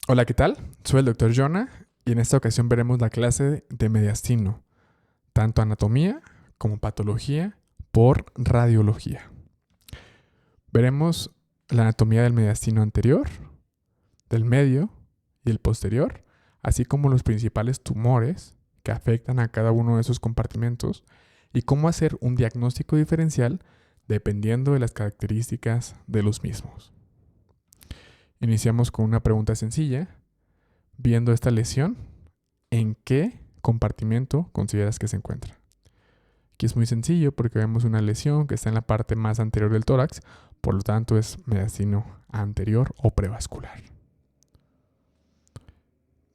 Hola, ¿qué tal? Soy el Dr. Jonah y en esta ocasión veremos la clase de mediastino, tanto anatomía como patología por radiología. Veremos la anatomía del mediastino anterior, del medio y el posterior, así como los principales tumores que afectan a cada uno de esos compartimentos y cómo hacer un diagnóstico diferencial dependiendo de las características de los mismos. Iniciamos con una pregunta sencilla. Viendo esta lesión, ¿en qué compartimento consideras que se encuentra? Aquí es muy sencillo porque vemos una lesión que está en la parte más anterior del tórax, por lo tanto es mediastino anterior o prevascular.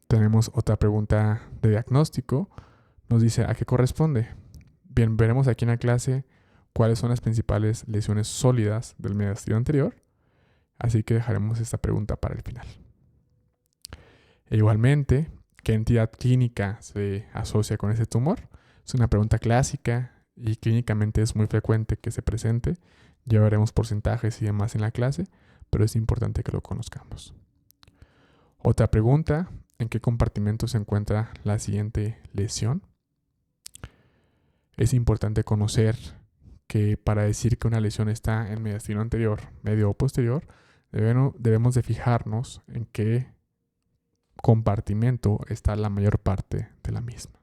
Tenemos otra pregunta de diagnóstico. Nos dice ¿a qué corresponde? Bien, veremos aquí en la clase cuáles son las principales lesiones sólidas del mediastino anterior, así que dejaremos esta pregunta para el final. E igualmente, ¿qué entidad clínica se asocia con ese tumor? Es una pregunta clásica y clínicamente es muy frecuente que se presente. Ya veremos porcentajes y demás en la clase, pero es importante que lo conozcamos. Otra pregunta, ¿en qué compartimento se encuentra la siguiente lesión? Es importante conocer que para decir que una lesión está en mediastino anterior, medio o posterior, debemos de fijarnos en qué compartimento está la mayor parte de la misma.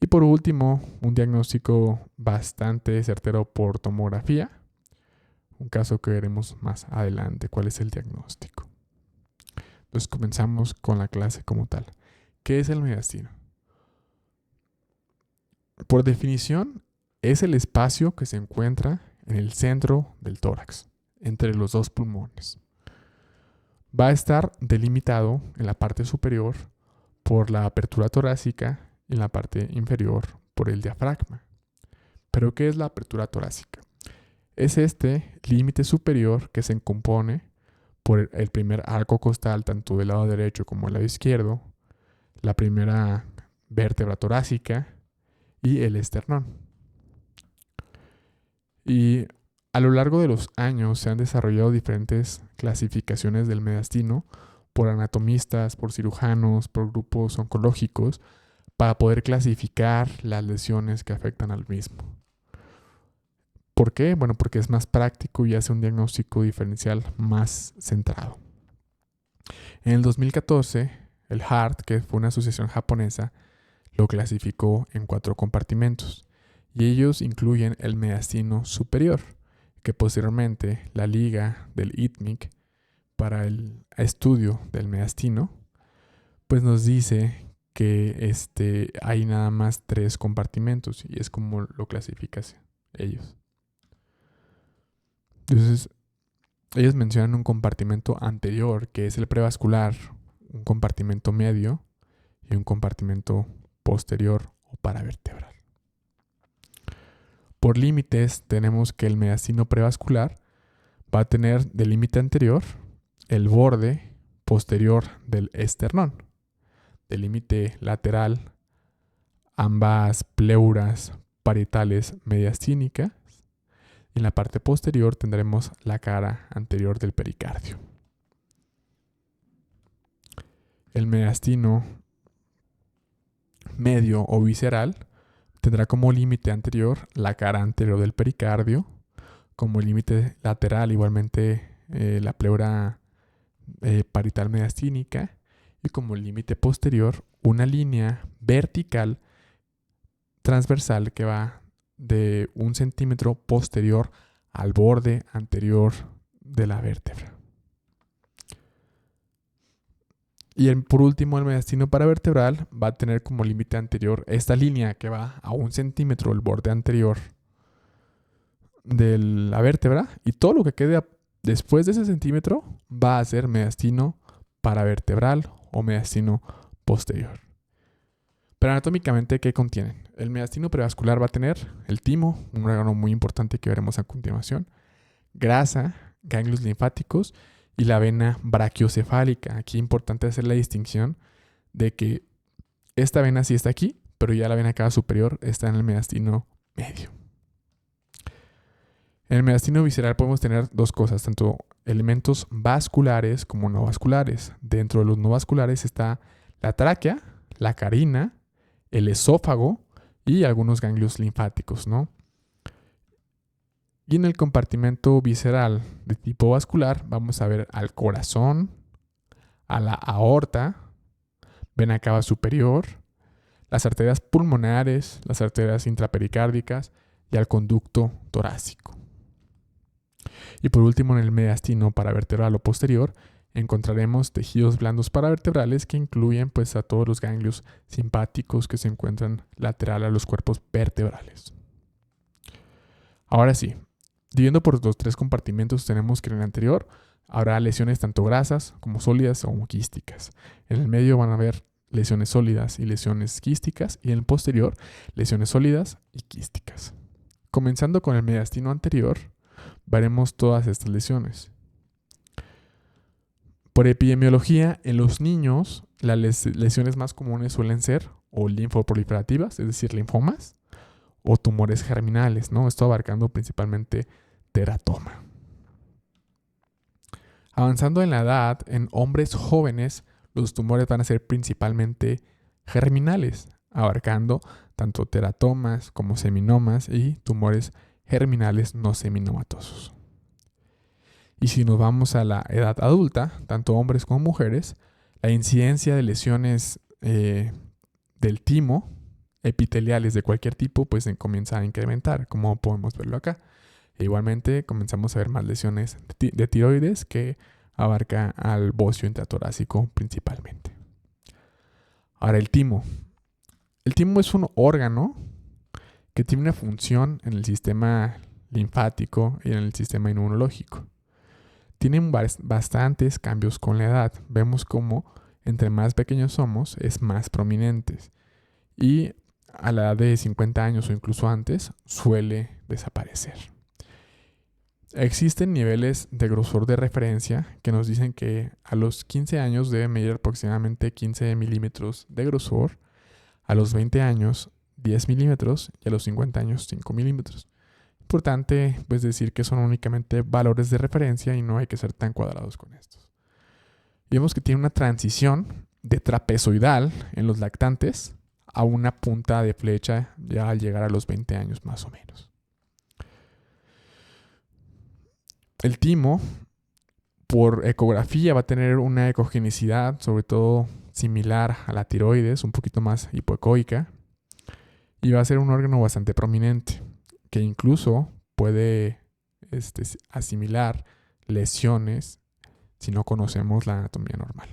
Y por último, un diagnóstico bastante certero por tomografía, un caso que veremos más adelante cuál es el diagnóstico. Entonces comenzamos con la clase como tal. ¿Qué es el mediastino? Por definición, es el espacio que se encuentra en el centro del tórax, entre los dos pulmones. Va a estar delimitado en la parte superior por la apertura torácica y en la parte inferior por el diafragma. ¿Pero qué es la apertura torácica? Es este límite superior que se compone por el primer arco costal, tanto del lado derecho como del lado izquierdo, la primera vértebra torácica y el esternón. Y a lo largo de los años se han desarrollado diferentes clasificaciones del mediastino por anatomistas, por cirujanos, por grupos oncológicos, para poder clasificar las lesiones que afectan al mismo. ¿Por qué? Bueno, porque es más práctico y hace un diagnóstico diferencial más centrado. En el 2014, el HART, que fue una asociación japonesa, lo clasificó en 4 compartimentos y ellos incluyen el mediastino superior, que posteriormente la liga del ITMIC para el estudio del mediastino, pues nos dice que hay nada más 3 compartimentos y es como lo clasifican ellos. Entonces, ellos mencionan un compartimento anterior, que es el prevascular, un compartimento medio y un compartimento posterior o paravertebral. Por límites, tenemos que el mediastino prevascular va a tener de límite anterior el borde posterior del esternón, de límite lateral ambas pleuras parietales mediastínicas. Y en la parte posterior tendremos la cara anterior del pericardio. El mediastino medio o visceral tendrá como límite anterior la cara anterior del pericardio, como límite lateral igualmente la pleura parietal mediastínica y como límite posterior una línea vertical transversal que va de 1 centímetro posterior al borde anterior de la vértebra. Y por último, el mediastino paravertebral va a tener como límite anterior esta línea que va a 1 centímetro el borde anterior de la vértebra y todo lo que quede después de ese centímetro va a ser mediastino paravertebral o mediastino posterior. Pero anatómicamente, ¿qué contienen? El mediastino prevascular va a tener el timo, un órgano muy importante que veremos a continuación, grasa, ganglios linfáticos y la vena brachiocefálica. Aquí es importante hacer la distinción de que esta vena sí está aquí, pero ya la vena cava superior está en el mediastino medio. En el mediastino visceral podemos tener dos cosas, tanto elementos vasculares como no vasculares. Dentro de los no vasculares está la tráquea, la carina, el esófago y algunos ganglios linfáticos, ¿no? Y en el compartimento visceral de tipo vascular vamos a ver al corazón, a la aorta, vena cava superior, las arterias pulmonares, las arterias intrapericárdicas y al conducto torácico. Y por último, en el mediastino paravertebral o posterior encontraremos tejidos blandos paravertebrales que incluyen pues a todos los ganglios simpáticos que se encuentran lateral a los cuerpos vertebrales. Ahora sí, dividiendo por los tres compartimentos tenemos que en el anterior habrá lesiones tanto grasas como sólidas o quísticas. En el medio van a haber lesiones sólidas y lesiones quísticas y en el posterior lesiones sólidas y quísticas. Comenzando con el mediastino anterior, veremos todas estas lesiones. Por epidemiología, en los niños las lesiones más comunes suelen ser o linfoproliferativas, es decir, linfomas, o tumores germinales, ¿no? Esto abarcando principalmente teratoma. Avanzando en la edad, en hombres jóvenes, los tumores van a ser principalmente germinales, abarcando tanto teratomas como seminomas y tumores germinales no seminomatosos. Y si nos vamos a la edad adulta, tanto hombres como mujeres, la incidencia de lesiones del timo, epiteliales de cualquier tipo, pues comienza a incrementar, como podemos verlo acá. E igualmente comenzamos a ver más lesiones de tiroides que abarca al bocio intratorácico principalmente. Ahora el timo. El timo es un órgano que tiene una función en el sistema linfático y en el sistema inmunológico. Tienen bastantes cambios con la edad. Vemos cómo entre más pequeños somos es más prominentes. Y a la edad de 50 años o incluso antes suele desaparecer. Existen niveles de grosor de referencia que nos dicen que a los 15 años debe medir aproximadamente 15 milímetros de grosor, a los 20 años 10 milímetros y a los 50 años 5 milímetros. Importante pues decir que son únicamente valores de referencia y no hay que ser tan cuadrados con estos. Vemos que tiene una transición de trapezoidal en los lactantes a una punta de flecha ya al llegar a los 20 años más o menos. El timo, por ecografía, va a tener una ecogenicidad, sobre todo similar a la tiroides, un poquito más hipoecoica, y va a ser un órgano bastante prominente, que incluso puede asimilar lesiones si no conocemos la anatomía normal.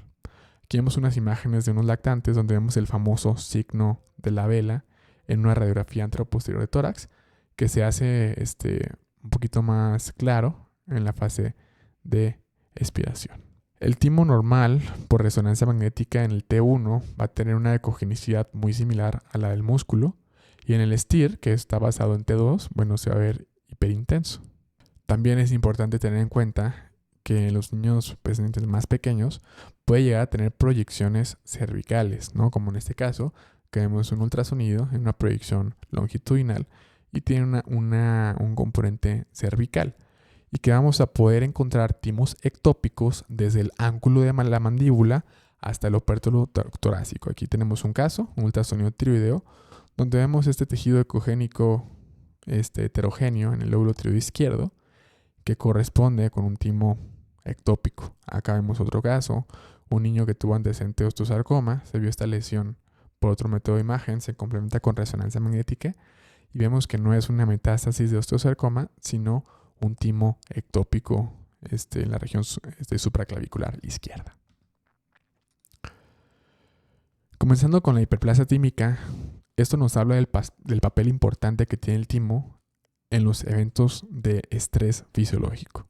Aquí vemos unas imágenes de unos lactantes donde vemos el famoso signo de la vela en una radiografía anteroposterior de tórax, que se hace un poquito más claro en la fase de expiración. El timo normal, por resonancia magnética en el T1, va a tener una ecogenicidad muy similar a la del músculo, y en el STIR, que está basado en T2, bueno, se va a ver hiperintenso. También es importante tener en cuenta que en los niños más pequeños puede llegar a tener proyecciones cervicales, ¿no? Como en este caso, que vemos un ultrasonido en una proyección longitudinal y tiene un componente cervical. Y que vamos a poder encontrar timos ectópicos desde el ángulo de la mandíbula hasta el opérculo torácico. Aquí tenemos un caso, un ultrasonido tiroideo, donde vemos este tejido ecogénico heterogéneo en el lóbulo tiroideo izquierdo, que corresponde con un timo ectópico. Acá vemos otro caso, un niño que tuvo antecedente de osteosarcoma, se vio esta lesión por otro método de imagen, se complementa con resonancia magnética y vemos que no es una metástasis de osteosarcoma, sino un timo ectópico en la región supraclavicular izquierda. Comenzando con la hiperplasia tímica, esto nos habla del papel importante que tiene el timo en los eventos de estrés fisiológico.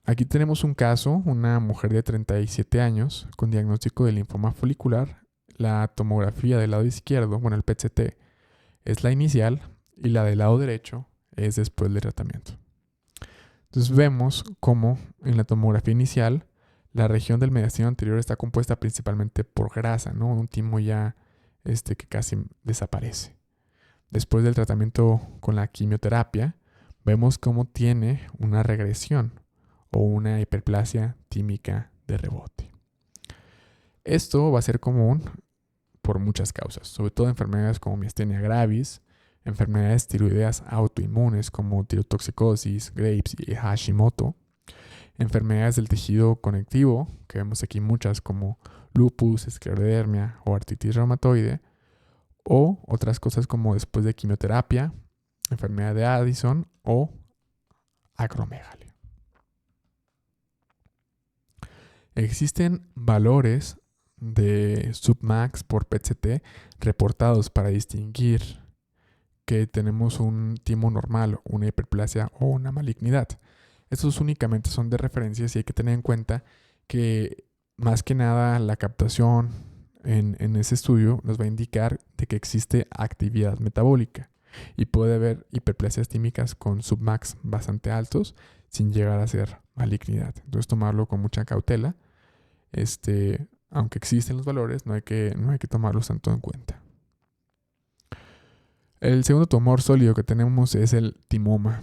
Aquí tenemos un caso, una mujer de 37 años con diagnóstico de linfoma folicular. La tomografía del lado izquierdo, bueno, el PET-CT, es la inicial y la del lado derecho es después del tratamiento. Entonces vemos cómo en la tomografía inicial la región del mediastino anterior está compuesta principalmente por grasa, ¿no? Un timo ya que casi desaparece. Después del tratamiento con la quimioterapia, vemos cómo tiene una regresión o una hiperplasia tímica de rebote. Esto va a ser común por muchas causas, sobre todo enfermedades como miastenia gravis, enfermedades tiroideas autoinmunes como tirotoxicosis, Graves y Hashimoto, enfermedades del tejido conectivo, que vemos aquí muchas como lupus, esclerodermia o artritis reumatoide, o otras cosas como después de quimioterapia, enfermedad de Addison o acromegalia. Existen valores de submax por PET-CT reportados para distinguir que tenemos un timo normal, una hiperplasia o una malignidad. Estos únicamente son de referencias y hay que tener en cuenta que más que nada la captación en ese estudio nos va a indicar de que existe actividad metabólica y puede haber hiperplasias tímicas con submax bastante altos sin llegar a ser malignidad. Entonces tomarlo con mucha cautela. Aunque existen los valores, no hay que tomarlos tanto en cuenta. El segundo tumor sólido que tenemos es el timoma.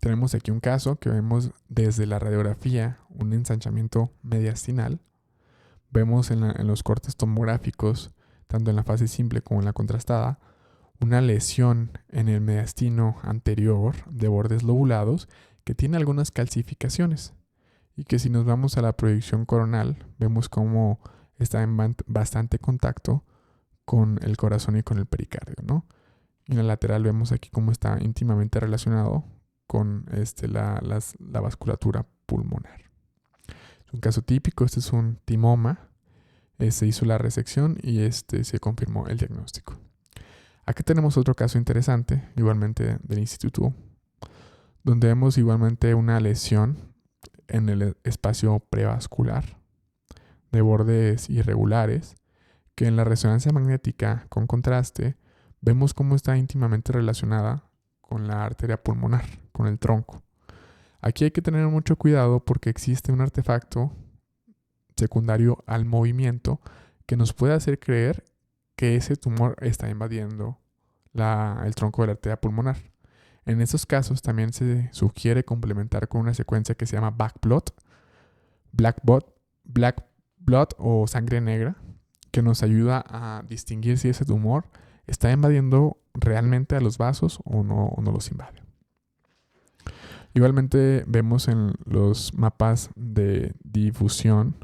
Tenemos aquí un caso que vemos desde la radiografía, un ensanchamiento mediastinal. Vemos en los cortes tomográficos, tanto en la fase simple como en la contrastada, una lesión en el mediastino anterior de bordes lobulados que tiene algunas calcificaciones y que si nos vamos a la proyección coronal, vemos cómo está en bastante contacto con el corazón y con el pericardio, ¿no? Y en la lateral vemos aquí cómo está íntimamente relacionado con la vasculatura pulmonar. Es un caso típico, este es un timoma, se hizo la resección y se confirmó el diagnóstico. Aquí tenemos otro caso interesante, igualmente del instituto, donde vemos igualmente una lesión en el espacio prevascular de bordes irregulares, que en la resonancia magnética con contraste vemos cómo está íntimamente relacionada con la arteria pulmonar, con el tronco. Aquí hay que tener mucho cuidado porque existe un artefacto secundario al movimiento que nos puede hacer creer que ese tumor está invadiendo el tronco de la arteria pulmonar. En esos casos también se sugiere complementar con una secuencia que se llama black blood o sangre negra, que nos ayuda a distinguir si ese tumor está invadiendo realmente a los vasos o no los invade. Igualmente vemos en los mapas de difusión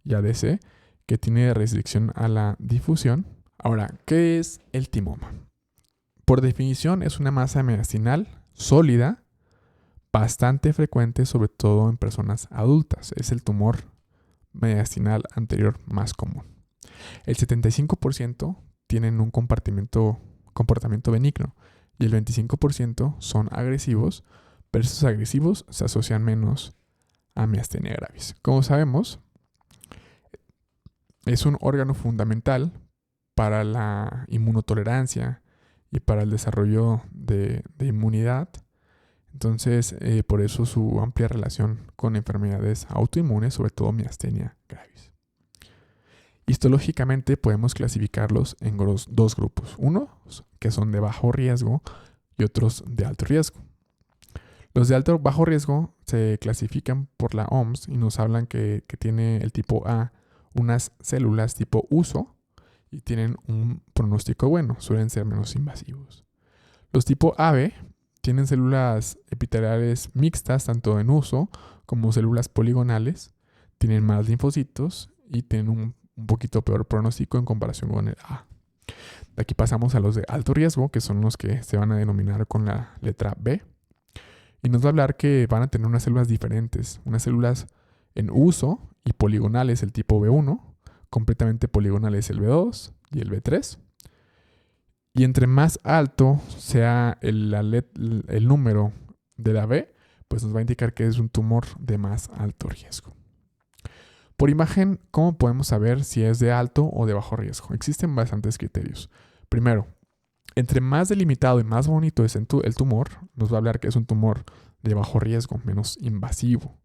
y ADC que tiene restricción a la difusión. Ahora, ¿qué es el timoma? Por definición es una masa mediastinal sólida, bastante frecuente, sobre todo en personas adultas. Es el tumor mediastinal anterior más común. El 75% tienen un comportamiento benigno y el 25% son agresivos, pero esos agresivos se asocian menos a miastenia gravis. Como sabemos, es un órgano fundamental para la inmunotolerancia y para el desarrollo de inmunidad. Entonces, por eso su amplia relación con enfermedades autoinmunes, sobre todo miastenia gravis. Histológicamente podemos clasificarlos en dos grupos. Unos que son de bajo riesgo y otros de alto riesgo. Los de bajo riesgo se clasifican por la OMS y nos hablan que tiene el tipo A unas células tipo uso y tienen un pronóstico bueno, suelen ser menos invasivos. Los tipo AB tienen células epiteliales mixtas, tanto en uso como células poligonales, tienen más linfocitos y tienen un poquito peor pronóstico en comparación con el A. De aquí pasamos a los de alto riesgo, que son los que se van a denominar con la letra B. Y nos va a hablar que van a tener unas células diferentes, unas células en uso y poligonales, el tipo B1, completamente poligonales el B2 y el B3. Y entre más alto sea el número de la B, pues nos va a indicar que es un tumor de más alto riesgo. Por imagen, ¿cómo podemos saber si es de alto o de bajo riesgo? Existen bastantes criterios. Primero, entre más delimitado y más bonito es el tumor, nos va a hablar que es un tumor de bajo riesgo, menos invasivo.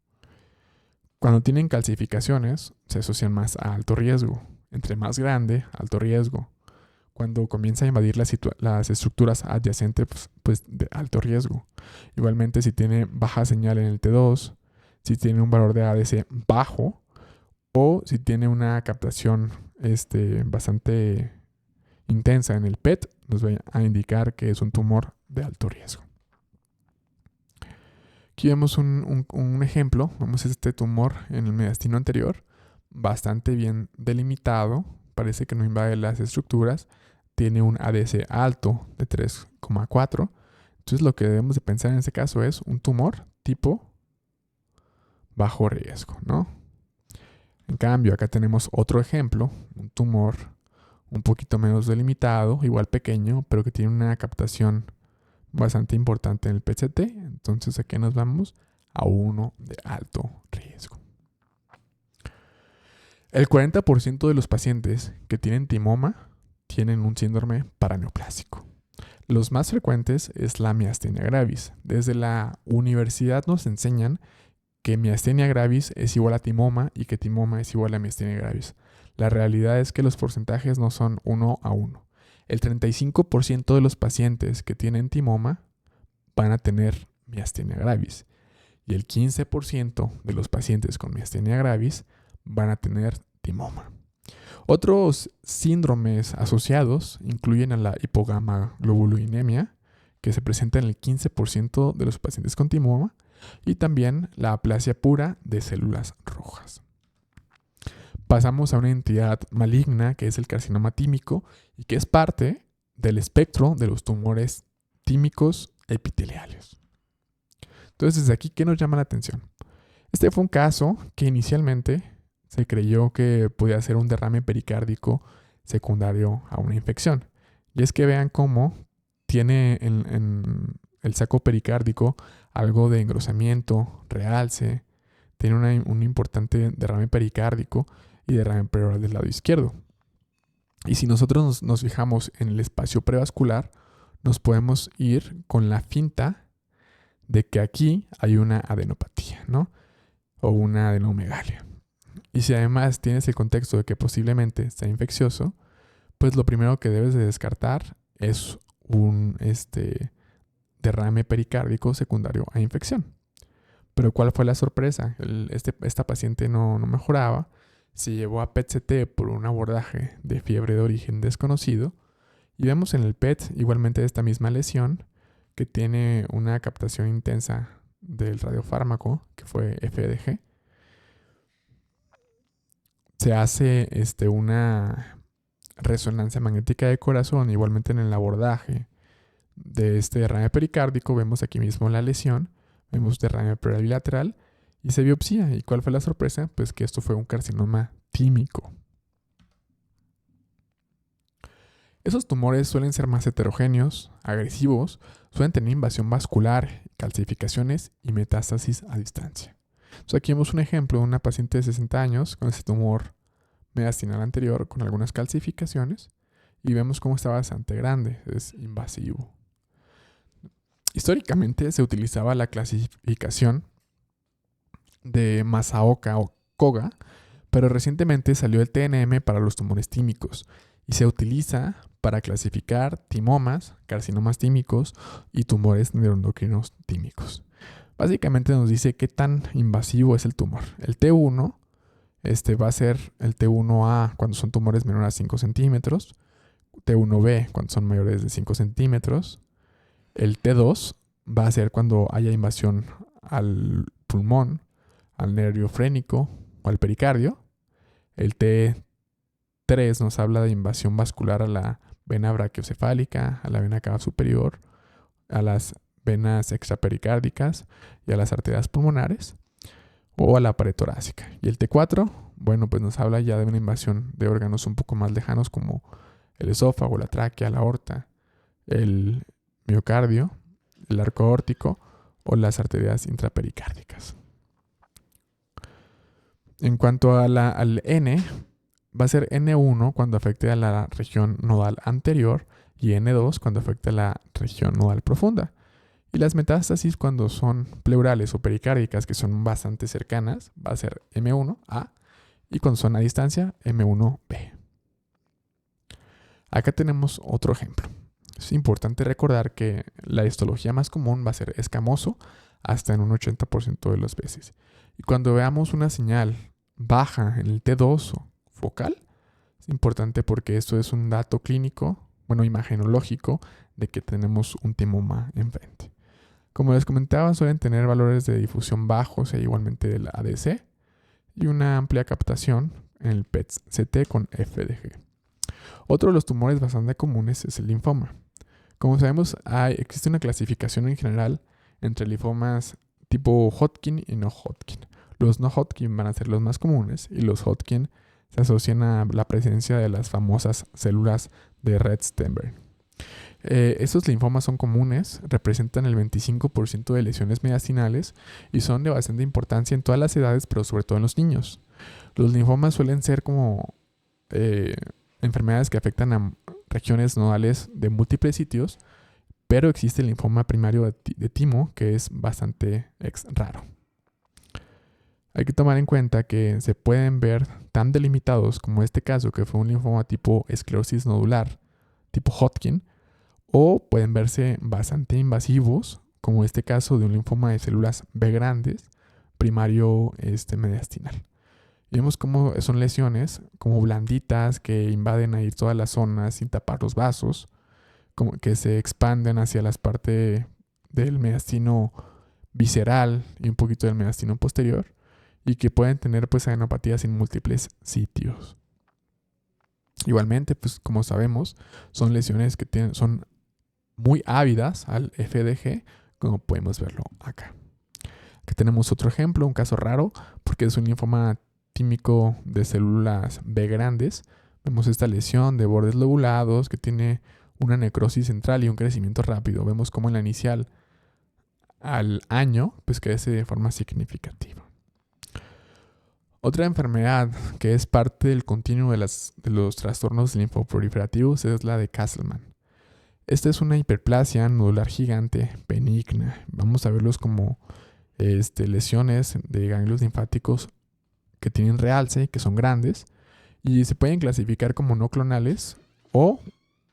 Cuando tienen calcificaciones, se asocian más a alto riesgo. Entre más grande, alto riesgo. cuando comienza a invadir las estructuras adyacentes, pues de alto riesgo. Igualmente, si tiene baja señal en el T2, si tiene un valor de ADC bajo o si tiene una captación bastante intensa en el PET, nos va a indicar que es un tumor de alto riesgo. Aquí vemos un ejemplo. Vemos este tumor en el mediastino anterior, bastante bien delimitado. Parece que no invade las estructuras. Tiene un ADC alto de 3,4. Entonces lo que debemos de pensar en este caso es un tumor tipo bajo riesgo, ¿no? En cambio, acá tenemos otro ejemplo, un tumor un poquito menos delimitado, igual pequeño, pero que tiene una captación bastante importante en el PET-CT. Entonces aquí nos vamos a uno de alto riesgo. El 40% de los pacientes que tienen timoma tienen un síndrome paraneoplásico. Los más frecuentes es la miastenia gravis. Desde la universidad nos enseñan que miastenia gravis es igual a timoma y que timoma es igual a miastenia gravis. La realidad es que los porcentajes no son 1 a 1. El 35% de los pacientes que tienen timoma van a tener miastenia gravis y el 15% de los pacientes con miastenia gravis van a tener timoma. Otros síndromes asociados incluyen a la hipogamaglobulinemia, que se presenta en el 15% de los pacientes con timoma, y también la aplasia pura de células rojas. Pasamos a una entidad maligna que es el carcinoma tímico y que es parte del espectro de los tumores tímicos epiteliales. Entonces, desde aquí, ¿qué nos llama la atención? Este fue un caso que inicialmente se creyó que podía ser un derrame pericárdico secundario a una infección. Y es que vean cómo tiene en el saco pericárdico algo de engrosamiento, realce, tiene un importante derrame pericárdico y derrame pleural del lado izquierdo. Y si nosotros nos fijamos en el espacio prevascular, nos podemos ir con la finta de que aquí hay una adenopatía, ¿no? O una adenomegalia. Y si además tienes el contexto de que posiblemente sea infeccioso, pues lo primero que debes de descartar es un derrame pericárdico secundario a infección. Pero ¿cuál fue la sorpresa? Esta paciente no mejoraba, se llevó a PET-CT por un abordaje de fiebre de origen desconocido y vemos en el PET igualmente esta misma lesión que tiene una captación intensa del radiofármaco, que fue FDG. Se hace una resonancia magnética de corazón, igualmente en el abordaje de este derrame pericárdico. Vemos aquí mismo la lesión, vemos derrame pleural bilateral y se biopsia. ¿Y cuál fue la sorpresa? Pues que esto fue un carcinoma tímico. Esos tumores suelen ser más heterogéneos, agresivos, suelen tener invasión vascular, calcificaciones y metástasis a distancia. Entonces aquí vemos un ejemplo de una paciente de 60 años con ese tumor mediastinal anterior con algunas calcificaciones y vemos cómo está bastante grande, es invasivo. Históricamente se utilizaba la clasificación de Masaoka o Koga, pero recientemente salió el TNM para los tumores tímicos y se utiliza para clasificar timomas, carcinomas tímicos y tumores neuroendocrinos tímicos. Básicamente nos dice qué tan invasivo es el tumor. El T1 va a ser el T1A cuando son tumores menores a 5 centímetros, T1B cuando son mayores de 5 centímetros, el T2 va a ser cuando haya invasión al pulmón, al nervio frénico o al pericardio, el T3 nos habla de invasión vascular a la vena brachiocefálica, a la vena cava superior, a las venas extrapericárdicas y a las arterias pulmonares o a la pared torácica. Y el T4, bueno, pues nos habla ya de una invasión de órganos un poco más lejanos como el esófago, la tráquea, la aorta, el miocardio, el arco aórtico o las arterias intrapericárdicas. En cuanto al N, va a ser N1 cuando afecte a la región nodal anterior y N2 cuando afecte a la región nodal profunda. Y las metástasis cuando son pleurales o pericárdicas, que son bastante cercanas, va a ser M1A y cuando son a distancia, M1B. Acá tenemos otro ejemplo. Es importante recordar que la histología más común va a ser escamoso hasta en un 80% de las veces. Y cuando veamos una señal baja en el T2 focal, es importante porque esto es un dato clínico, imagenológico, de que tenemos un timoma enfrente. Como les comentaba, suelen tener valores de difusión bajos e igualmente del ADC y una amplia captación en el PET-CT con FDG. Otro de los tumores bastante comunes es el linfoma. Como sabemos, existe una clasificación en general entre linfomas tipo Hodgkin y no Hodgkin. Los no Hodgkin van a ser los más comunes y los Hodgkin se asocian a la presencia de las famosas células de Rett-Steinberg. Estos linfomas son comunes, representan el 25% de lesiones mediastinales y son de bastante importancia en todas las edades, pero sobre todo en los niños. Los linfomas suelen ser como enfermedades que afectan a regiones nodales de múltiples sitios, pero existe el linfoma primario de timo, que es bastante raro. Hay que tomar en cuenta que se pueden ver tan delimitados como este caso, que fue un linfoma tipo esclerosis nodular, tipo Hodgkin, o pueden verse bastante invasivos, como este caso de un linfoma de células B grandes, primario mediastinal. Y vemos cómo son lesiones como blanditas que invaden ahí todas las zonas sin tapar los vasos, como que se expanden hacia las partes del mediastino visceral y un poquito del mediastino posterior, y que pueden tener pues adenopatías en múltiples sitios. Igualmente, pues como sabemos, son lesiones que son muy ávidas al FDG, como podemos verlo acá. Aquí tenemos otro ejemplo, un caso raro, porque es un linfoma tímico de células B grandes. Vemos esta lesión de bordes lobulados que tiene una necrosis central y un crecimiento rápido. Vemos cómo en la inicial al año pues crece de forma significativa. Otra enfermedad que es parte del continuo de los trastornos linfoproliferativos es la de Castleman. Esta es una hiperplasia nodular gigante benigna. Vamos a verlos como lesiones de ganglios linfáticos que tienen realce, que son grandes, y se pueden clasificar como no clonales o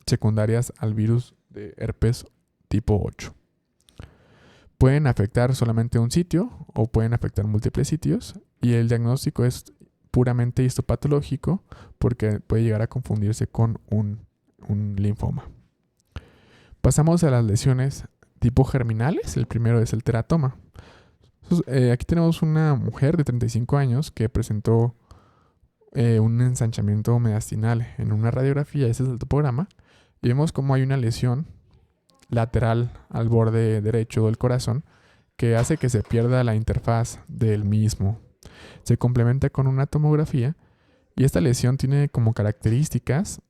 secundarias al virus de herpes tipo 8. Pueden afectar solamente un sitio o pueden afectar múltiples sitios, y el diagnóstico es puramente histopatológico porque puede llegar a confundirse con un linfoma. Pasamos a las lesiones tipo germinales. El primero es el teratoma. Entonces, aquí tenemos una mujer de 35 años que presentó un ensanchamiento mediastinal en una radiografía. Ese es el topograma. Y vemos cómo hay una lesión lateral al borde derecho del corazón que hace que se pierda la interfaz del mismo. Se complementa con una tomografía y esta lesión tiene como características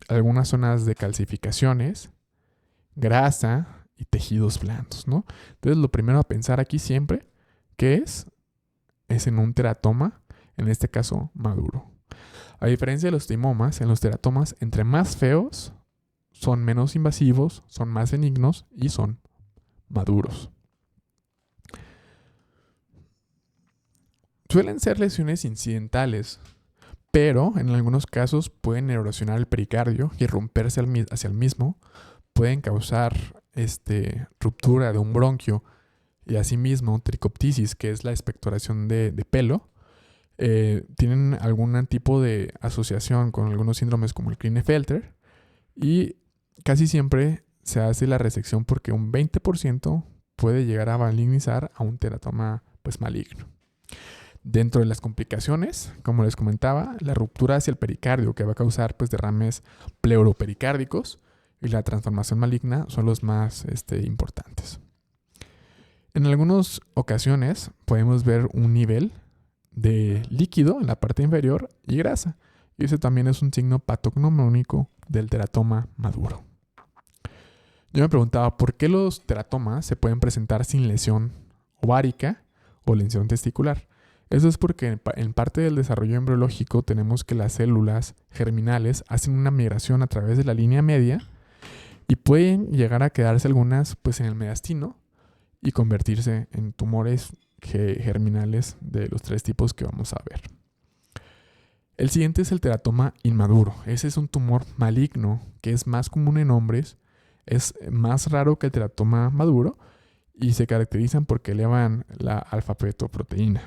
algunas zonas de calcificaciones, grasa y tejidos blandos, ¿no? Entonces lo primero a pensar aquí siempre que es en un teratoma, en este caso maduro. A diferencia de los timomas, en los teratomas, entre más feos, son menos invasivos, son más benignos y son maduros. Suelen ser lesiones incidentales, pero en algunos casos pueden erosionar el pericardio y romperse hacia el mismo. Pueden causar ruptura de un bronquio y asimismo tricoptisis, que es la expectoración de pelo. Tienen algún tipo de asociación con algunos síndromes como el Klinefelter, y casi siempre se hace la resección porque un 20% puede llegar a malignizar a un teratoma pues maligno. Dentro de las complicaciones, como les comentaba, la ruptura hacia el pericardio, que va a causar pues derrames pleuropericárdicos, y la transformación maligna son los más importantes. En algunas ocasiones podemos ver un nivel de líquido en la parte inferior y grasa, y ese también es un signo patognomónico del teratoma maduro. Yo me preguntaba por qué los teratomas se pueden presentar sin lesión ovárica o lesión testicular. Eso es porque en parte del desarrollo embriológico tenemos que las células germinales hacen una migración a través de la línea media y pueden llegar a quedarse algunas pues en el mediastino y convertirse en tumores germinales de los 3 tipos que vamos a ver. El siguiente es el teratoma inmaduro. Ese es un tumor maligno que es más común en hombres, es más raro que el teratoma maduro y se caracterizan porque elevan la alfa-fetoproteína.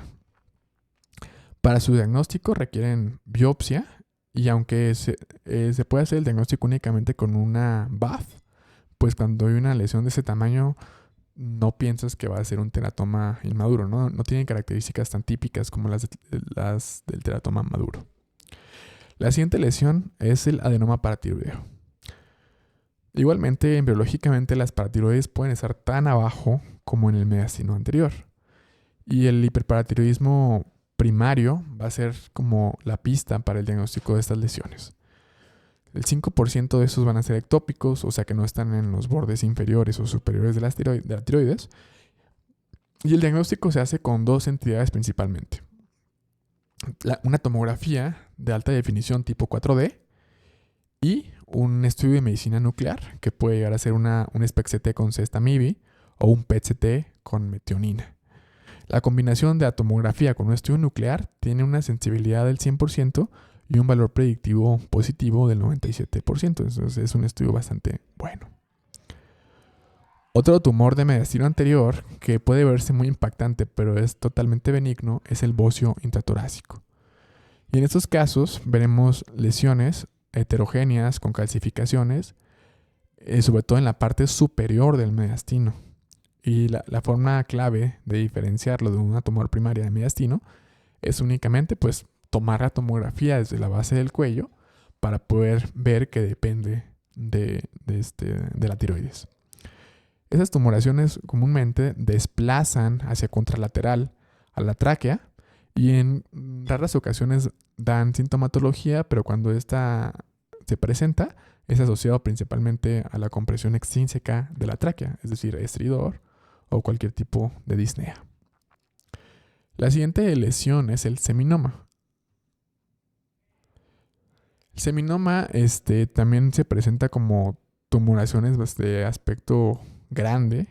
Para su diagnóstico requieren biopsia y aunque se puede hacer el diagnóstico únicamente con una BAF, pues cuando hay una lesión de ese tamaño no piensas que va a ser un teratoma inmaduro, ¿no? No tiene características tan típicas como las del teratoma maduro. La siguiente lesión es el adenoma paratiroideo. Igualmente, embriológicamente, las paratiroides pueden estar tan abajo como en el mediastino anterior. Y el hiperparatiroidismo primario va a ser como la pista para el diagnóstico de estas lesiones. El 5% de esos van a ser ectópicos, o sea que no están en los bordes inferiores o superiores de la tiroides. Y el diagnóstico se hace con dos entidades principalmente. Una tomografía de alta definición tipo 4D y un estudio de medicina nuclear que puede llegar a ser un SPECT-CT con Cesta-MIBI o un PET-CT con metionina. La combinación de la tomografía con un estudio nuclear tiene una sensibilidad del 100% y un valor predictivo positivo del 97%. Entonces es un estudio bastante bueno. Otro tumor de mediastino anterior que puede verse muy impactante pero es totalmente benigno es el bocio intratorácico. Y en estos casos veremos lesiones heterogéneas con calcificaciones, sobre todo en la parte superior del mediastino. Y la forma clave de diferenciarlo de una tumor primaria de mediastino es únicamente pues tomar la tomografía desde la base del cuello para poder ver que depende de la tiroides. Esas tumoraciones comúnmente desplazan hacia contralateral a la tráquea y en raras ocasiones dan sintomatología, pero cuando esta se presenta es asociado principalmente a la compresión extrínseca de la tráquea, es decir, estridor o cualquier tipo de disnea. La siguiente lesión es el seminoma. El seminoma también se presenta como tumoraciones de aspecto grande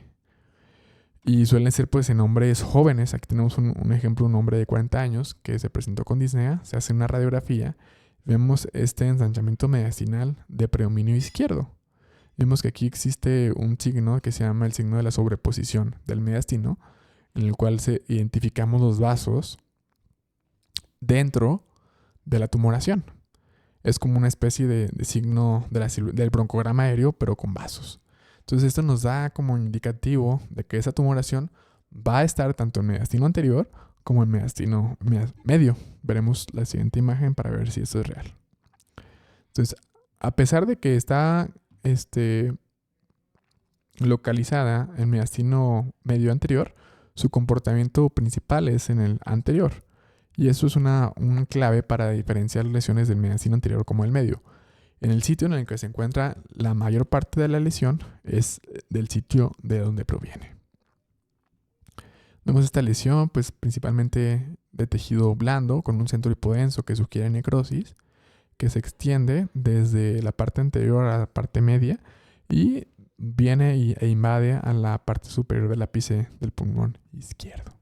y suelen ser pues en hombres jóvenes. Aquí tenemos un ejemplo, un hombre de 40 años que se presentó con disnea, se hace una radiografía, vemos este ensanchamiento mediastinal de predominio izquierdo. Vemos que aquí existe un signo que se llama el signo de la sobreposición del mediastino, en el cual identificamos los vasos dentro de la tumoración. Es como una especie de signo del broncograma aéreo, pero con vasos. Entonces esto nos da como indicativo de que esa tumoración va a estar tanto en mediastino anterior como en mediastino medio. Veremos la siguiente imagen para ver si esto es real. Entonces, a pesar de que está localizada en mediastino medio anterior, su comportamiento principal es en el anterior. Y eso es una clave para diferenciar lesiones del mediastino anterior como el medio. En el sitio en el que se encuentra la mayor parte de la lesión es del sitio de donde proviene. Vemos esta lesión pues principalmente de tejido blando con un centro hipodenso que sugiere necrosis, que se extiende desde la parte anterior a la parte media y viene e invade a la parte superior del ápice del pulmón izquierdo.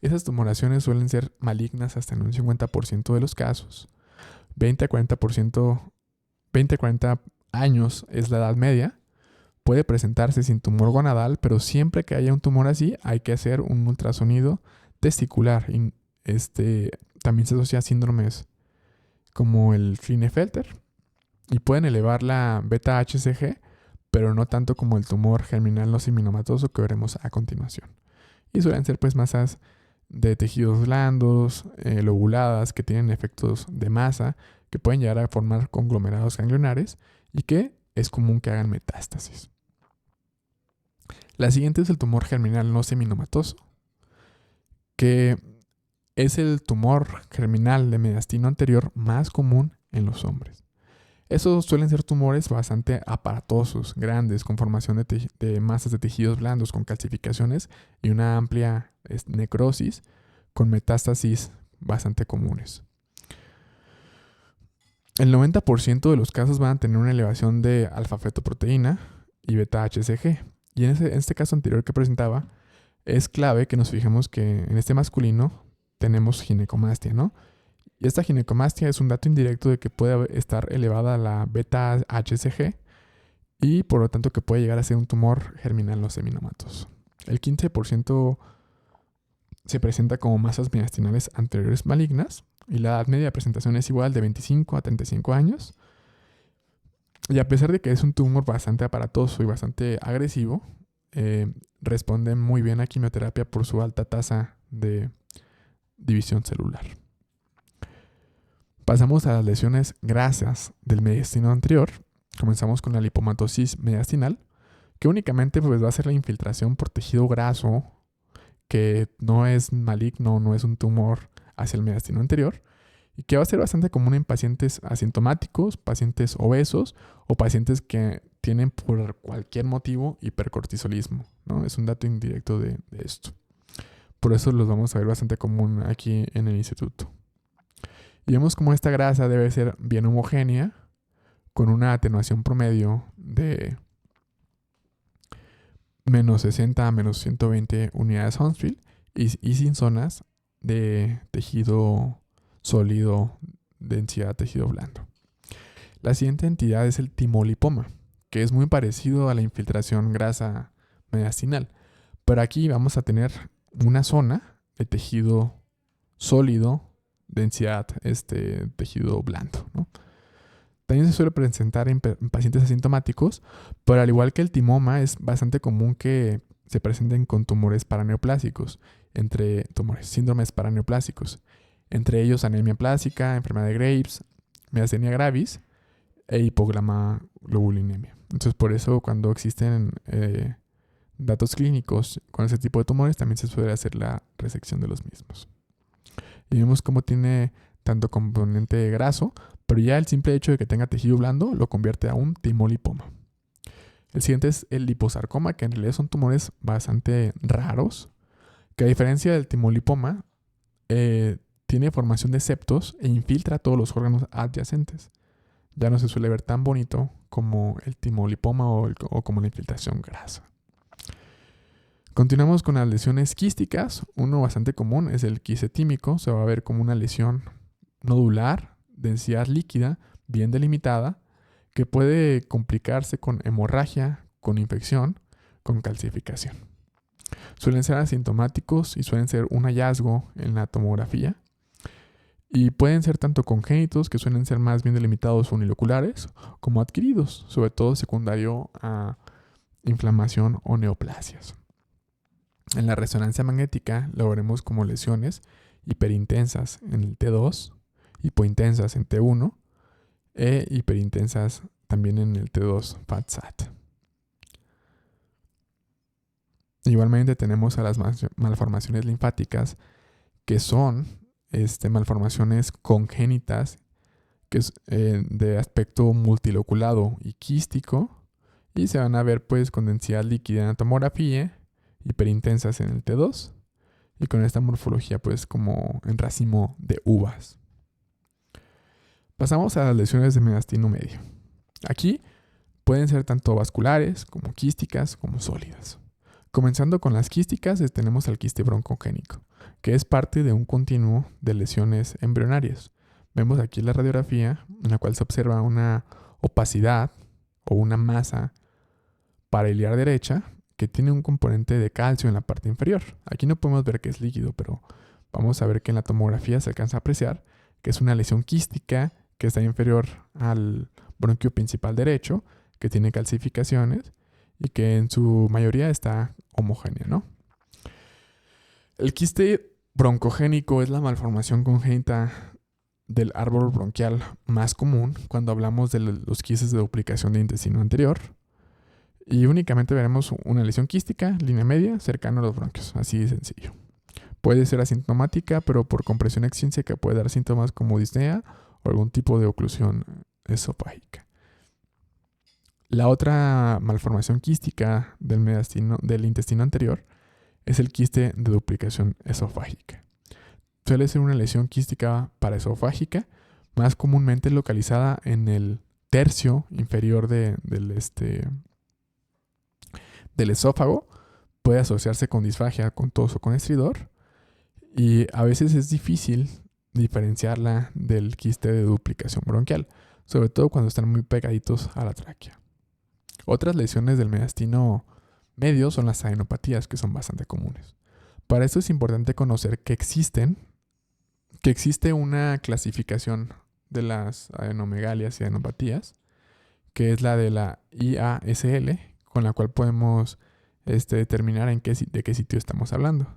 Esas tumoraciones suelen ser malignas hasta en un 50% de los casos. 20 a 40 años es la edad media. Puede presentarse sin tumor gonadal, pero siempre que haya un tumor así hay que hacer un ultrasonido testicular. Y también se asocia a síndromes como el Klinefelter y pueden elevar la beta-HCG, pero no tanto como el tumor germinal no seminomatoso que veremos a continuación. Y suelen ser pues masas de tejidos blandos, lobuladas, que tienen efectos de masa, que pueden llegar a formar conglomerados ganglionares y que es común que hagan metástasis. La siguiente es el tumor germinal no seminomatoso, que es el tumor germinal de mediastino anterior más común en los hombres. Esos suelen ser tumores bastante aparatosos, grandes, con formación de masas de tejidos blandos, con calcificaciones y una amplia necrosis, con metástasis bastante comunes. El 90% de los casos van a tener una elevación de alfa-fetoproteína y beta-HCG. Y en este caso anterior que presentaba, es clave que nos fijemos que en este masculino tenemos ginecomastia, ¿no? Y esta ginecomastia es un dato indirecto de que puede estar elevada la beta-HCG y por lo tanto que puede llegar a ser un tumor germinal en los seminomatos. El 15% se presenta como masas mediastinales anteriores malignas y la edad media de presentación es igual de 25 a 35 años. Y a pesar de que es un tumor bastante aparatoso y bastante agresivo, responde muy bien a quimioterapia por su alta tasa de división celular. Pasamos a las lesiones grasas del mediastino anterior. Comenzamos con la lipomatosis mediastinal, que únicamente pues, va a ser la infiltración por tejido graso, que no es maligno, no es un tumor hacia el mediastino anterior, y que va a ser bastante común en pacientes asintomáticos, pacientes obesos o pacientes que tienen por cualquier motivo hipercortisolismo, ¿no? Es un dato indirecto de esto. Por eso los vamos a ver bastante común aquí en el instituto. Y vemos como esta grasa debe ser bien homogénea, con una atenuación promedio de menos 60 a menos 120 unidades Hounsfield y sin zonas de tejido sólido, densidad tejido blando. La siguiente entidad es el timolipoma, que es muy parecido a la infiltración grasa mediastinal. Pero aquí vamos a tener una zona de tejido sólido, densidad tejido blando, ¿no? También se suele presentar en pacientes asintomáticos, pero al igual que el timoma, es bastante común que se presenten con tumores paraneoplásicos, síndromes paraneoplásicos. Entre ellos anemia plástica, enfermedad de Graves, miastenia gravis e hipoglobulinemia. Entonces, por eso cuando existen datos clínicos con ese tipo de tumores, también se suele hacer la resección de los mismos. Y vemos cómo tiene tanto componente graso, pero ya el simple hecho de que tenga tejido blando lo convierte a un timolipoma. El siguiente es el liposarcoma, que en realidad son tumores bastante raros, que a diferencia del timolipoma, tiene formación de septos e infiltra todos los órganos adyacentes. Ya no se suele ver tan bonito como el timolipoma o como la infiltración grasa. Continuamos con las lesiones quísticas. Uno bastante común es el quiste tímico. Se va a ver como una lesión nodular, densidad líquida, bien delimitada, que puede complicarse con hemorragia, con infección, con calcificación. Suelen ser asintomáticos y suelen ser un hallazgo en la tomografía. Y pueden ser tanto congénitos, que suelen ser más bien delimitados uniloculares, como adquiridos, sobre todo secundario a inflamación o neoplasias. En la resonancia magnética lo veremos como lesiones hiperintensas en el T2, hipointensas en T1 e hiperintensas también en el T2 FAT-SAT. Igualmente tenemos a las malformaciones linfáticas, que son malformaciones congénitas, que es de aspecto multiloculado y quístico, y se van a ver pues con densidad líquida en la tomografía, hiperintensas en el T2, y con esta morfología pues como en racimo de uvas. Pasamos a las lesiones de mediastino medio. Aquí pueden ser tanto vasculares como quísticas como sólidas. Comenzando con las quísticas, tenemos al quiste broncogénico, que es parte de un continuo de lesiones embrionarias. Vemos aquí la radiografía en la cual se observa una opacidad o una masa parahiliar derecha que tiene un componente de calcio en la parte inferior. Aquí no podemos ver que es líquido, pero vamos a ver que en la tomografía se alcanza a apreciar que es una lesión quística que está inferior al bronquio principal derecho, que tiene calcificaciones y que en su mayoría está homogénea, ¿no? El quiste broncogénico es la malformación congénita del árbol bronquial más común cuando hablamos de los quistes de duplicación de intestino anterior. Y únicamente veremos una lesión quística, línea media, cercana a los bronquios, así de sencillo. Puede ser asintomática, pero por compresión extrínseca puede dar síntomas como disnea o algún tipo de oclusión esofágica. La otra malformación quística del intestino anterior es el quiste de duplicación esofágica. Suele ser una lesión quística paraesofágica, más comúnmente localizada en el tercio inferior del esófago. Puede asociarse con disfagia, con tos o con estridor. Y a veces es difícil diferenciarla del quiste de duplicación bronquial, sobre todo cuando están muy pegaditos a la tráquea. Otras lesiones del mediastino medio son las adenopatías, que son bastante comunes. Para esto es importante conocer que existe una clasificación de las adenomegalias y adenopatías, que es la de la IASL, con la cual podemos determinar de qué sitio estamos hablando.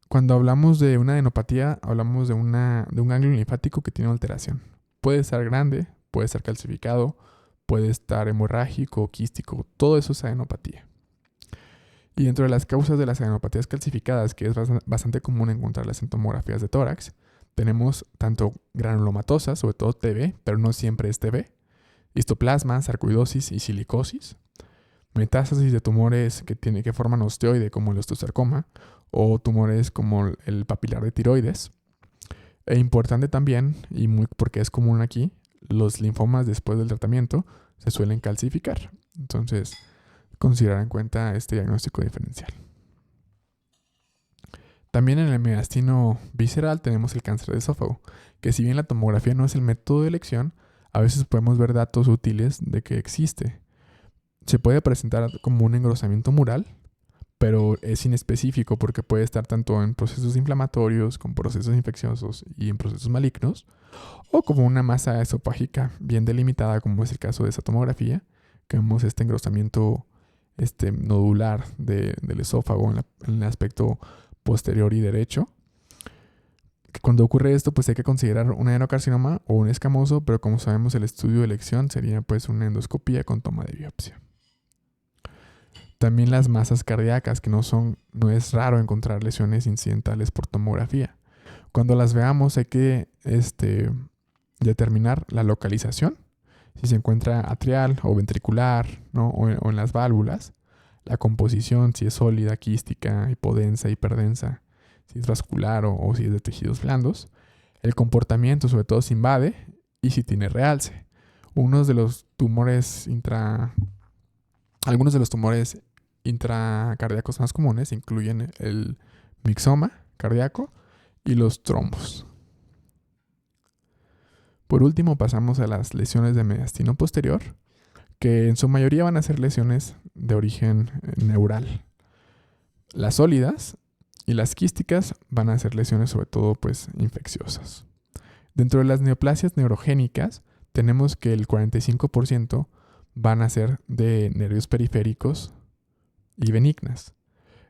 Cuando hablamos de una adenopatía, hablamos de un ganglio linfático que tiene alteración. Puede estar grande, puede estar calcificado, puede estar hemorrágico, quístico, todo eso es adenopatía. Y dentro de las causas de las adenopatías calcificadas, que es bastante común encontrarlas en tomografías de tórax, tenemos tanto granulomatosas, sobre todo TB, pero no siempre es TB, histoplasma, sarcoidosis y silicosis, metástasis de tumores que forman osteoide, como el osteosarcoma, o tumores como el papilar de tiroides. E importante también, porque es común aquí, los linfomas después del tratamiento se suelen calcificar. Entonces, considerar en cuenta este diagnóstico diferencial. También en el mediastino visceral tenemos el cáncer de esófago, que si bien la tomografía no es el método de elección, a veces podemos ver datos útiles de que existe. Se puede presentar como un engrosamiento mural, pero es inespecífico porque puede estar tanto en procesos inflamatorios, con procesos infecciosos y en procesos malignos, o como una masa esofágica bien delimitada, como es el caso de esa tomografía, que vemos este engrosamiento nodular del esófago en el aspecto posterior y derecho. Cuando ocurre esto, pues hay que considerar un adenocarcinoma o un escamoso, pero como sabemos el estudio de elección sería pues una endoscopía con toma de biopsia. También las masas cardíacas, que no es raro encontrar lesiones incidentales por tomografía. Cuando las veamos hay que determinar la localización, si se encuentra atrial o ventricular, ¿no? o en las válvulas, la composición, si es sólida, quística, hipodensa, hiperdensa, si es vascular o si es de tejidos blandos, el comportamiento, sobre todo si invade, y si tiene realce. Algunos de los tumores intracardíacos más comunes incluyen el mixoma cardíaco y los trombos. Por último, pasamos a las lesiones de mediastino posterior, que en su mayoría van a ser lesiones de origen neural. Las sólidas y las quísticas van a ser lesiones sobre todo pues infecciosas. Dentro de las neoplasias neurogénicas tenemos que el 45% van a ser de nervios periféricos y benignas.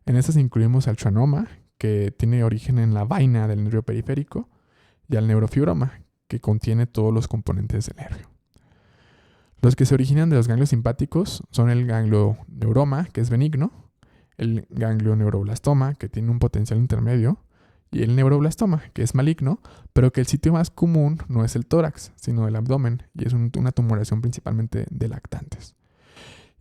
En estas incluimos al schwannoma, que tiene origen en la vaina del nervio periférico, y al neurofibroma, que contiene todos los componentes del nervio. Los que se originan de los ganglios simpáticos son el ganglio neuroma, que es benigno, el ganglio neuroblastoma, que tiene un potencial intermedio, y el neuroblastoma, que es maligno, pero que el sitio más común no es el tórax, sino el abdomen, y es una tumoración principalmente de lactantes.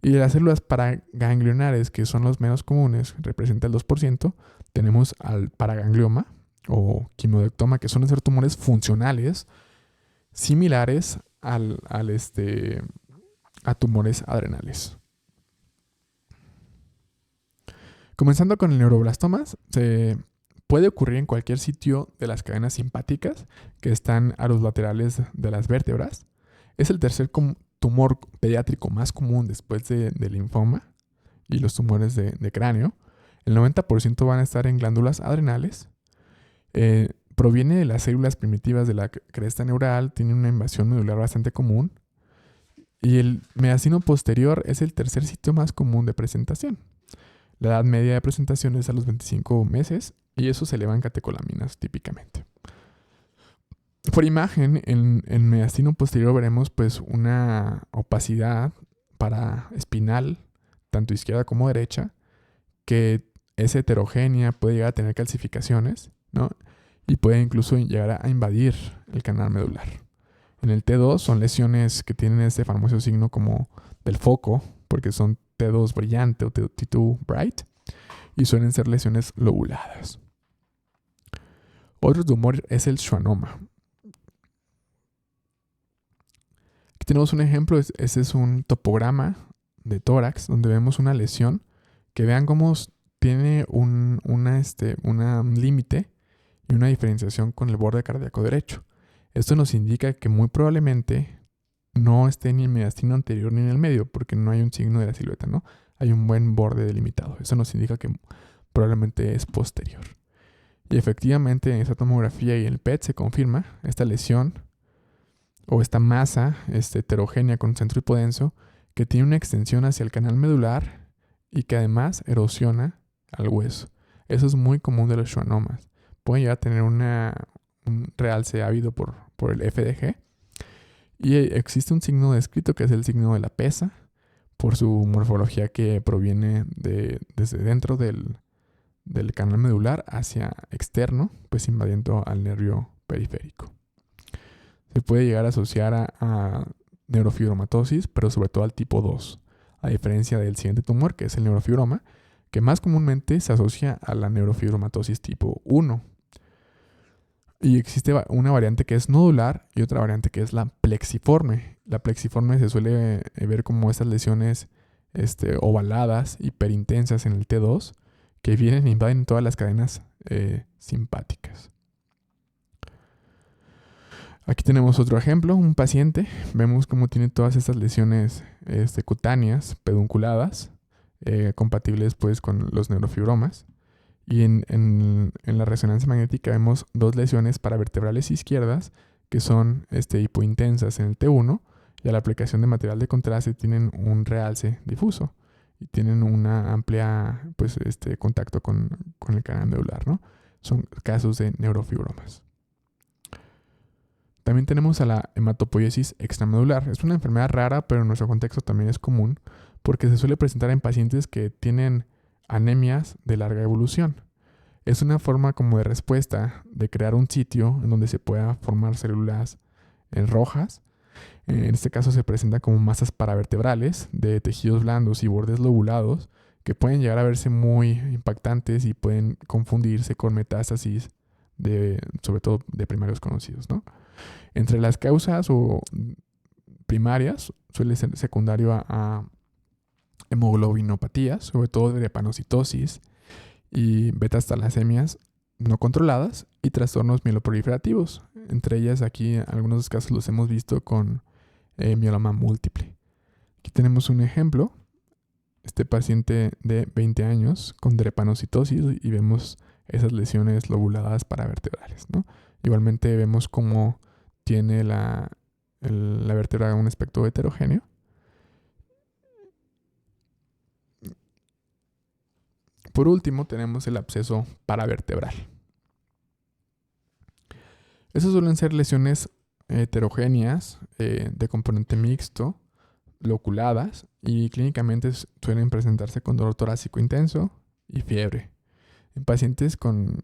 Y de las células paraganglionares, que son los menos comunes, representa el 2%, tenemos al paraganglioma o quimodectoma, que suelen ser tumores funcionales similares a tumores adrenales. Comenzando con el neuroblastoma, se puede ocurrir en cualquier sitio de las cadenas simpáticas que están a los laterales de las vértebras. Es el tercer tumor pediátrico más común después del linfoma y los tumores de cráneo. El 90% van a estar en glándulas adrenales. Proviene de las células primitivas de la cresta neural, tiene una invasión medular bastante común. Y el mediastino posterior es el tercer sitio más común de presentación. La edad media de presentación es a los 25 meses y eso se eleva en catecolaminas típicamente. Por imagen, en mediastino posterior veremos pues una opacidad espinal, tanto izquierda como derecha, que es heterogénea, puede llegar a tener calcificaciones, ¿no? Y puede incluso llegar a invadir el canal medular. En el T2 son lesiones que tienen este famoso signo como del foco, porque son T2 brillante o T2 bright, y suelen ser lesiones lobuladas. Otro tumor es el schwannoma. Aquí tenemos un ejemplo, ese es un topograma de tórax donde vemos una lesión que vean cómo tiene un límite y una diferenciación con el borde cardíaco derecho. Esto nos indica que muy probablemente no esté ni en el mediastino anterior ni en el medio, porque no hay un signo de la silueta, ¿no? Hay un buen borde delimitado. Eso nos indica que probablemente es posterior. Y efectivamente en esta tomografía y en el PET se confirma esta lesión o esta masa heterogénea con centro hipodenso que tiene una extensión hacia el canal medular y que además erosiona al hueso. Eso es muy común de los schwannomas. Pueden llegar a tener un realce ávido por el FDG. Y existe un signo descrito que es el signo de la pesa, por su morfología que proviene desde dentro del canal medular hacia externo, pues invadiendo al nervio periférico. Se puede llegar a asociar a neurofibromatosis, pero sobre todo al tipo 2, a diferencia del siguiente tumor, que es el neurofibroma, que más comúnmente se asocia a la neurofibromatosis tipo 1. Y existe una variante que es nodular y otra variante que es la plexiforme. La plexiforme se suele ver como estas lesiones ovaladas, hiperintensas en el T2, que vienen e invaden todas las cadenas simpáticas. Aquí tenemos otro ejemplo, un paciente. Vemos cómo tiene todas estas lesiones cutáneas, pedunculadas, compatibles pues con los neurofibromas. Y en la resonancia magnética vemos dos lesiones paravertebrales izquierdas que son hipointensas en el T1 y a la aplicación de material de contraste tienen un realce difuso y tienen una amplia contacto con el canal medular, ¿no? Son casos de neurofibromas. También tenemos a la hematopoiesis extramedular. Es una enfermedad rara, pero en nuestro contexto también es común porque se suele presentar en pacientes que tienen anemias de larga evolución. Es una forma como de respuesta de crear un sitio en donde se pueda formar células rojas. En este caso se presenta como masas paravertebrales de tejidos blandos y bordes lobulados que pueden llegar a verse muy impactantes y pueden confundirse con metástasis sobre todo de primarios conocidos, ¿no? Entre las causas primarias suele ser secundario a hemoglobinopatías, sobre todo de drepanocitosis y beta-talasemias no controladas y trastornos mieloproliferativos. Entre ellas aquí algunos casos los hemos visto con mieloma múltiple. Aquí tenemos un ejemplo. Este paciente de 20 años con drepanocitosis y vemos esas lesiones lobuladas paravertebrales, ¿no? Igualmente vemos cómo tiene la vértebra un aspecto heterogéneo. Por último, tenemos el absceso paravertebral. Esas suelen ser lesiones heterogéneas de componente mixto, loculadas y clínicamente suelen presentarse con dolor torácico intenso y fiebre. En pacientes con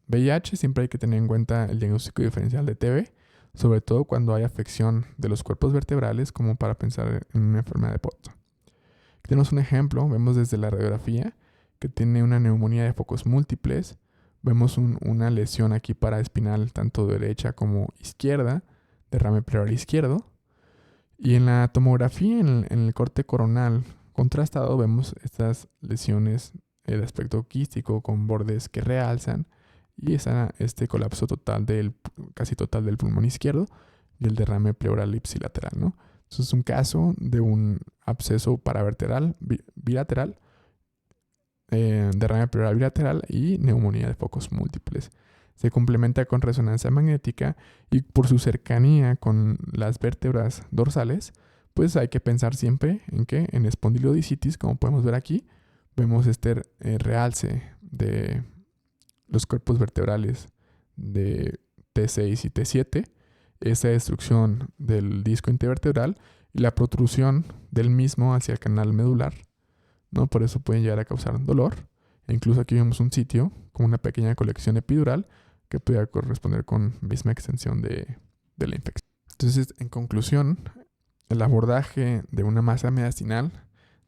VIH siempre hay que tener en cuenta el diagnóstico diferencial de TB, sobre todo cuando hay afección de los cuerpos vertebrales como para pensar en una enfermedad de Potts. Aquí tenemos un ejemplo, vemos desde la radiografía que tiene una neumonía de focos múltiples. Vemos una lesión aquí paraespinal tanto derecha como izquierda, derrame pleural izquierdo. Y en la tomografía, en el corte coronal contrastado, vemos estas lesiones de aspecto quístico con bordes que realzan y este colapso casi total del pulmón izquierdo y el derrame pleural ipsilateral, ¿no? Entonces es un caso de un absceso paravertebral bilateral, derrame pleural bilateral y neumonía de focos múltiples. Se complementa con resonancia magnética y por su cercanía con las vértebras dorsales, pues hay que pensar siempre en espondilodicitis, como podemos ver aquí. Vemos realce de los cuerpos vertebrales de T6 y T7, esa destrucción del disco intervertebral y la protrusión del mismo hacia el canal medular, ¿no? Por eso pueden llegar a causar dolor. E incluso aquí vemos un sitio con una pequeña colección epidural que puede corresponder con misma extensión de la infección. Entonces, en conclusión, el abordaje de una masa mediastinal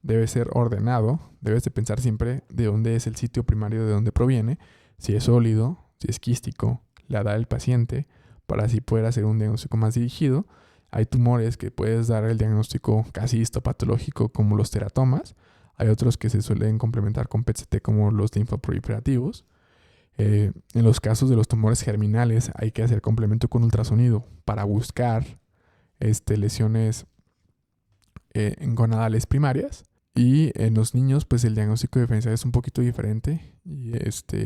debe ser ordenado. Debes de pensar siempre de dónde es el sitio primario, de dónde proviene, si es sólido, si es quístico, la edad del paciente, para así poder hacer un diagnóstico más dirigido. Hay tumores que puedes dar el diagnóstico casi histopatológico como los teratomas. Hay otros que se suelen complementar con PET-CT como los linfoproliferativos. En los casos de los tumores germinales hay que hacer complemento con ultrasonido para buscar lesiones en gonadales primarias. Y en los niños, pues el diagnóstico diferencial es un poquito diferente y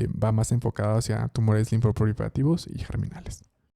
va más enfocado hacia tumores linfoproliferativos y germinales.